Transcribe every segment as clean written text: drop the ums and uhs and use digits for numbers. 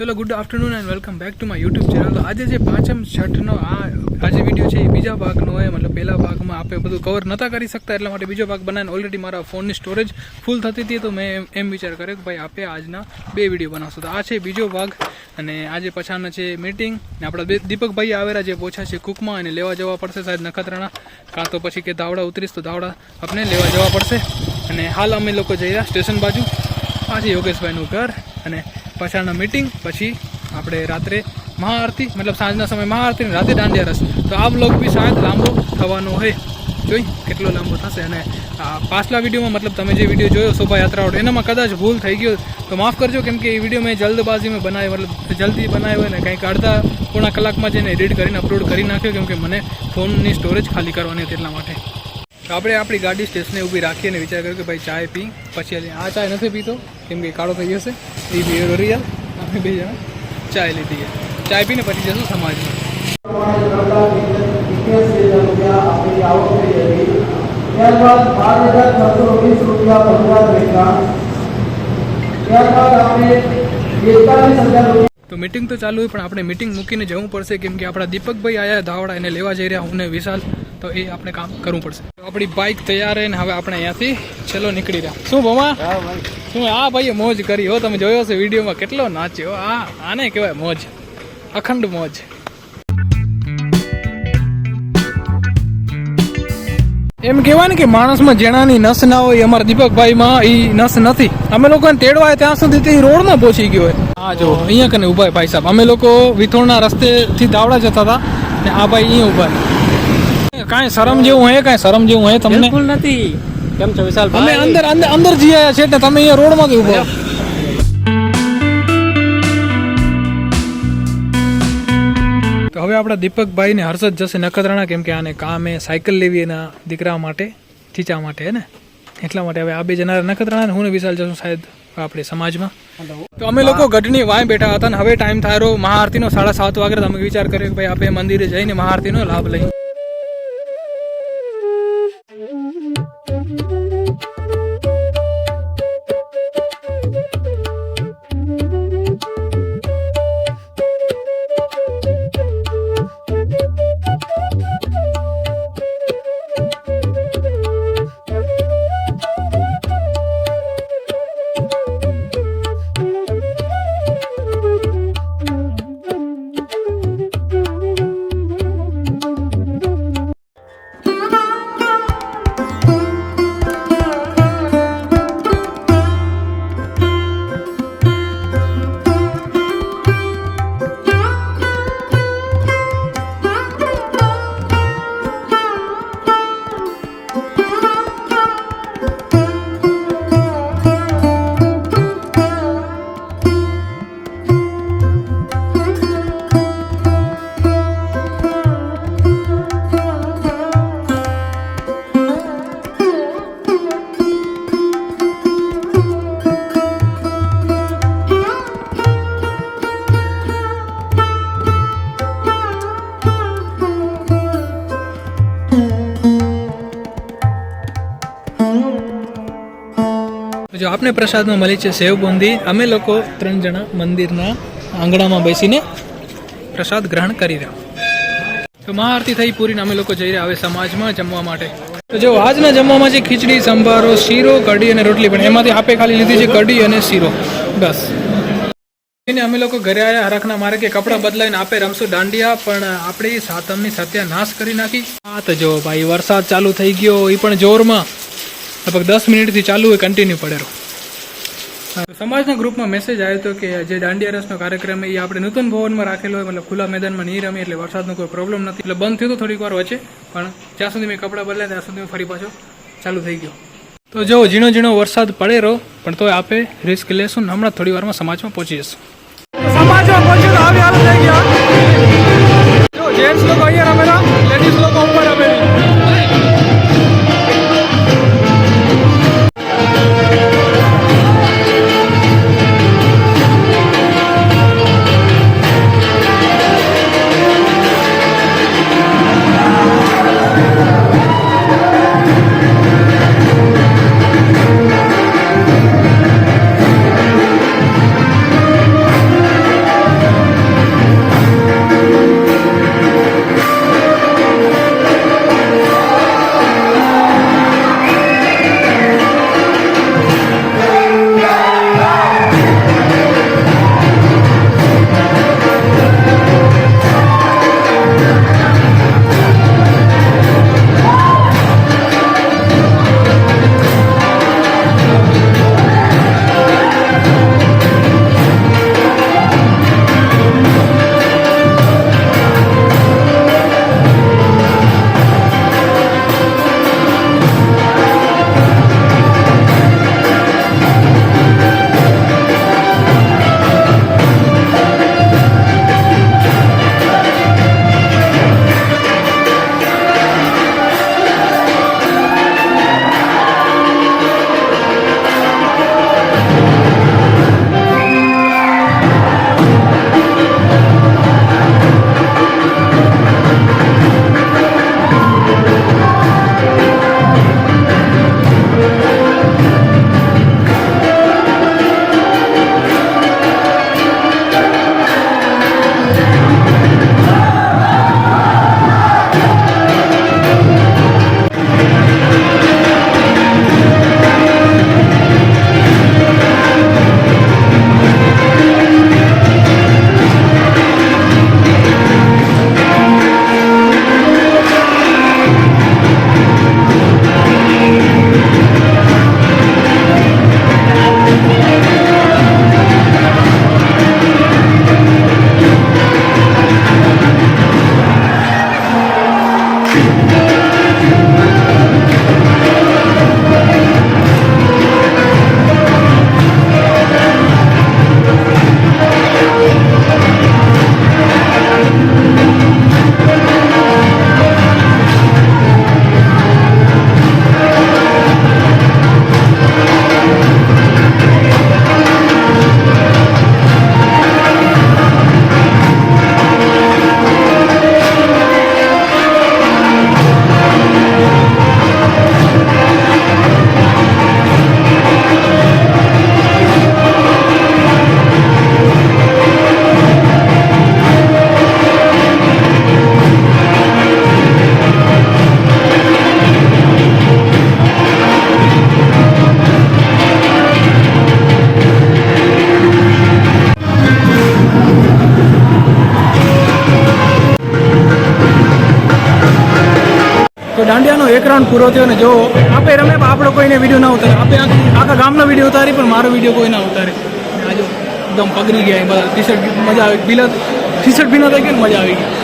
ચલો good afternoon and welcome back to my YouTube channel. તો આજે જે પાંચમ છઠનો આજે વિડીયો છે એ બીજા ભાગનો હોય. મતલબ પહેલા ભાગમાં આપણે બધું કવર નહોતા કરી શકતા, એટલા માટે બીજો ભાગ બનાવીને ઓલરેડી મારા ફોનની સ્ટોરેજ ફૂલ થતી હતી. તો મેં એમ વિચાર કર્યો કે ભાઈ આપણે આજના 2 વિડીયો બનાવશું. તો આ છે બીજો ભાગ અને આજે પછાડના છે મીટિંગ ને આપણા દીપકભાઈ આવેલા જે પહોંચ્યા છે કુકમાં અને લેવા જવા પડશે સાહેબ નખત્રાણા, કાં તો પછી કે ધાવડા ઉતરીશ તો ધાવડા આપણે લેવા જવા પડશે. અને હાલ અમે લોકો જઈ રહ્યા સ્ટેશન બાજુ. આ છે યોગેશભાઈનું ઘર અને પછાડના મીટિંગ, પછી આપણે રાત્રે મહાઆરતી, મતલબ સાંજના સમય મહાઆરતી ને રાતે દાંડિયા રસ. તો આ બ્લોગ બી શાયદ લાંબો થવાનો હોય, જોઈ કેટલો લાંબો થશે. અને પાછલા વિડીયોમાં મતલબ તમે જે વિડીયો જોયો શોભાયાત્રાવાળો એનામાં કદાચ ભૂલ થઈ ગયો તો માફ કરજો, કેમ કે એ વિડીયો મેં જલ્દબાજીમાં બનાવ્યો, મતલબ જલ્દી બનાવ્યો હોય ને કંઈક અડધા પોણા કલાકમાં જઈને એડિટ કરીને અપલોડ કરી નાખ્યો, કેમ કે મને ફોનની સ્ટોરેજ ખાલી કરવાની હતી એટલા માટે. તો આપણે આપણી ગાડી સ્ટેશને ઊભી રાખીએ અને વિચાર કર્યો કે ભાઈ ચાય પી પછી આ ચાય નથી પીતો કેમ કે કાળો થઈ જશે, એ બી રિયલ. અમે 2 જણા ચાય લીધી છે, ચાય પીને પછી જશું સમાજમાં. તો મીટિંગ તો ચાલુ હોય પણ આપણે મીટિંગ મૂકીને જવું પડશે, કેમ કે આપણા દીપકભાઈ આયા ધાવડા એને લેવા જઈ રહ્યા, હું ને વિશાલ. તો એ આપણે કામ કરવું પડશે. આપણી બાઇક તૈયાર છે ને હવે આપણે અહીંયાથી ચલો નીકળી રહ્યા. શું ભમા શું આ ભાઈએ મોજ કરી હો, તમે જોયો હશે વિડીયોમાં કેટલો નાચ્યો. આને કહેવાય મોજ, અખંડ મોજ. એમ કહેવાય ને કે માણસમાં જેણાની નસ ના હોય, અમારા દીપકભાઈમાં એ નસ નથી. અમે લોકોને તેડવા ત્યાં સુધી તે રોડમાં પહોંચી ગયો હોય. હા જો અહીંયા કને ઉભા ભાઈ સાહેબ. અમે લોકો વિથોણના રસ્તેથી દાવડા જતા હતા ને આ ભાઈ અહીંયા ઉભા. કાંઈ શરમ જેવું હે, કાંઈ શરમ જેવું હે તમને? બિલકુલ નથી. કેમ છો વિશાલ? અમે અંદર જઈ આવ્યા છે એટલે તમે અહીંયા રોડમાં ઉભા. તો હવે આપણા દીપકભાઈ ને હર્ષદ જશે નખત્રાણા, કેમ કે આને કામે સાયકલ લેવી એના દીકરા માટે, ચીચા માટે હે ને, એટલા માટે હવે આ 2 જણા નખત્રાણા, હું ને વિશાલ જશું શાયદ આપણે સમાજમાં. તો અમે લોકો ગઢની વાય બેઠા હતા ને હવે ટાઈમ થાય મહાઆરતીનો 7:30 વાગે. અમે વિચાર કર્યો કે ભાઈ આપણે મંદિરે જઈને મહાઆરતીનો લાભ લઈએ. જો આપને પ્રસાદમાં મળી છે સેવ બુંદી. અમે લોકો 3 જણા મંદિરના આંગણામાં બેસીને પ્રસાદ ગ્રહણ કરી રહ્યા. તો મહાઆરતી થઈ પૂરીને અમે લોકો જઈ રહ્યા હવે સમાજમાં જમવા માટે. તો જો આજના જમવામાં છે ખીચડી, સંભારો, શીરો, કઢી અને રોટલી. પણ એમાંથી આપે ખાલી લીધી છે કઢી અને શીરો બસ. અમે લોકો ઘરે આવ્યા હરખના મારે કે કપડાં બદલાઈને આપે રમશું દાંડિયા, પણ આપણે સાતમની સત્યાનાશ કરી નાખી. હા તો જો ભાઈ વરસાદ ચાલુ થઈ ગયો, એ પણ જોરમાં, લગભગ 10 મિનિટથી ચાલુ હોય, કન્ટિન્યુ પડેલો. સમાજના ગ્રુપમાં મેસેજ આવ્યો હતો કે જે દાંડિયા રસનો કાર્યક્રમ એ આપણે નૂતન ભવનમાં રાખેલો હોય, મતલબ ખુલ્લા મેદાનમાં નહીં રમીએ એટલે વરસાદનો કોઈ પ્રોબ્લેમ નથી. એટલે બંધ થયું તો થોડીક વાર વચ્ચે, પણ જ્યાં સુધી મેં કપડાં બદલાય ત્યાં સુધી ફરી પાછો ચાલુ થઈ ગયો. તો જો ઝીણો ઝીણો વરસાદ પડે રહ્યો, પણ તોય આપે રિસ્ક લેશું ને હમણાં થોડી વારમાં સમાજમાં પહોંચી જશું. સમાજમાં પહોંચ્યું તો આવી હાલત થઈ ગયા. જો જેન્ટ્સ લોકો અહીંયા રમેલા, લેડીઝ લોકો ઉપર રમેલી. દાંડિયાનો એક રાઉન્ડ પૂરો થયો ને જો આપણે રમે આપણો કોઈને વિડીયો ના ઉતારે, આપણે આખા ગામનો વિડીયો ઉતારી પણ મારો વિડીયો કોઈ ના ઉતારે. આ જો એકદમ પગડી ગયા બધા ટી શર્ટ, મજા આવી, ટી શર્ટ ભીના થઈ ગઈ ને મજા આવી ગઈ.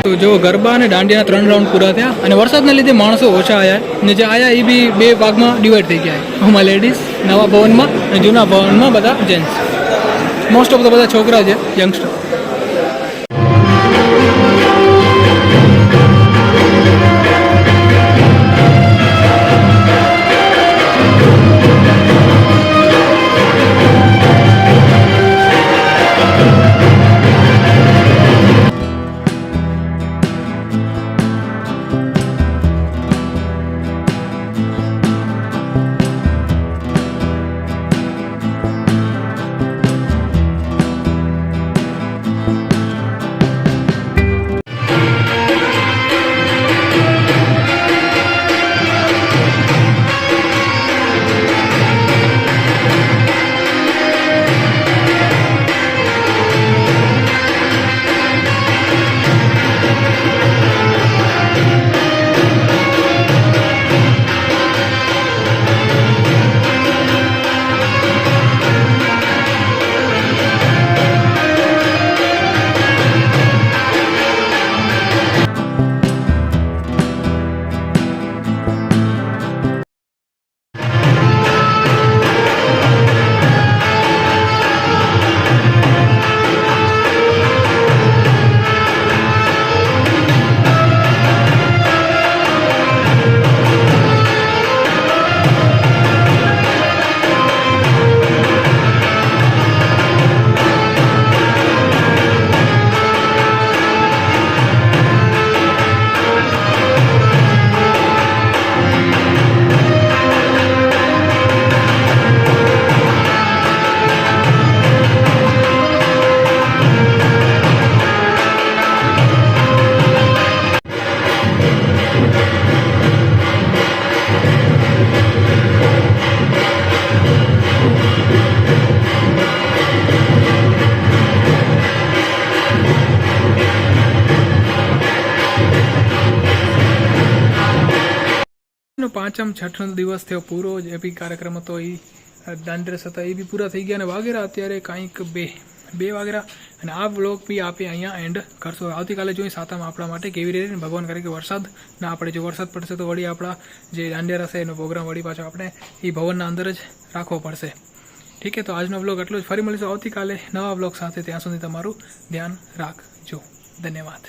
તો જો ગરબા અને દાંડિયાના 3 રાઉન્ડ પૂરા થયા અને વરસાદના લીધે માણસો ઓછા આવ્યા ને જે આવ્યા એ બી 2 ભાગમાં ડિવાઈડ થઈ ગયા. આમાં લેડીઝ નવા ભવનમાં અને જૂના ભવનમાં બધા જેન્ટ્સ, મોસ્ટ ઓફ તો બધા છોકરા છે, યંગસ્ટર. પાંચમ છઠ્ઠનો દિવસ થયો પૂરો, જે બી કાર્યક્રમ હતો એ દાંડરસ હતા એ બી પૂરા થઈ ગયા અને વાગેરા અત્યારે કાંઈક 2 વાગેરા. અને આ વ્લોગ બી આપણે અહીંયા એન્ડ કરશો. આવતીકાલે જોઈએ સાતમ આપણા માટે કેવી રીતે ભગવાન કરે કે વરસાદ ના આપણે, જો વરસાદ પડશે તો વળી આપણા જે દાંડિયા હશે એનો પ્રોગ્રામ વળી પાછો આપણે એ ભવનના અંદર જ રાખવો પડશે. ઠીક છે, તો આજનો વ્લોગ એટલો જ. ફરી મળીશું આવતીકાલે નવા વ્લોગ સાથે. ત્યાં સુધી તમારું ધ્યાન રાખજો. ધન્યવાદ.